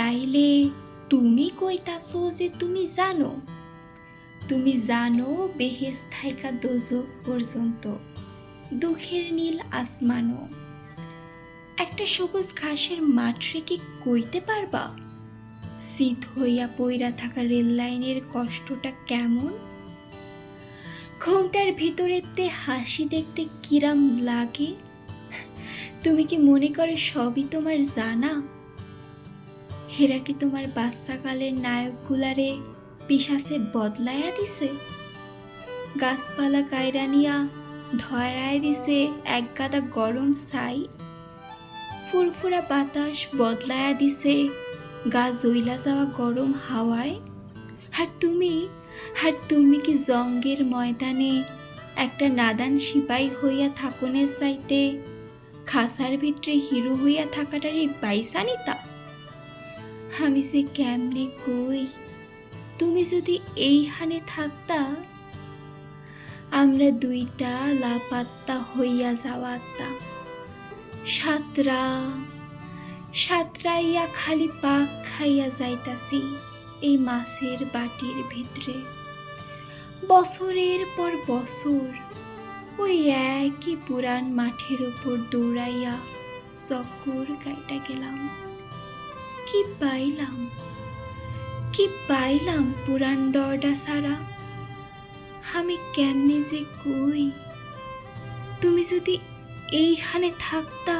তাইলে তুমি কইতাছো যে তুমি জানো বেহেশত থাইকা দোজখ পর্যন্ত, দুঃখের নীল আসমানও। একটা সবুজ ঘাসের মাঠ রেখে কইতে পারবা শীত হইয়া পইরা থাকা রেল লাইনের কষ্টটা কেমন? ঘুমটার ভিতরেতে হাসি দেখতে কিরাম লাগে? তুমি কি মনে করো সবই তোমার জানা? হেরা কি তোমার বাচ্চাকালের নায়কগুলারে পিশাচে বদলাইয়া দিছে? গাছপালা কায়রা নিয়া ধরায় দিছে এক গাদা গরম ছাই? ফুরফুরা বাতাস বদলায়া দিছে গা জ্বইলা যাওয়া গরম হাওয়ায়? আর তুমি কি জঙ্গের ময়দানে একটা নাদান সিপাই হইয়া থাকনের চাইতে খাসার ভিতরে হিরো হইয়া থাকাটারই বাইসা নিতা? আমি যে কেমনে কই, তুমি যদি এইখানে থাকতা, আমরা দুইটা লাপাত্তা হইয়া যাওয়াতা। সাতরাইয়া খালি পাক খাইয়া যাইতাছি এই মাছের বাটির ভিতরে। বছরের পর বছর ওই একই পুরান মাঠের উপর দৌড়াইয়া চক্কর কাইটা গেলাম। কি পাইলাম পুরান ডরডা ছাড়া? আমি কেমনে যে কই, তুমি যদি এইখানে থাকতা।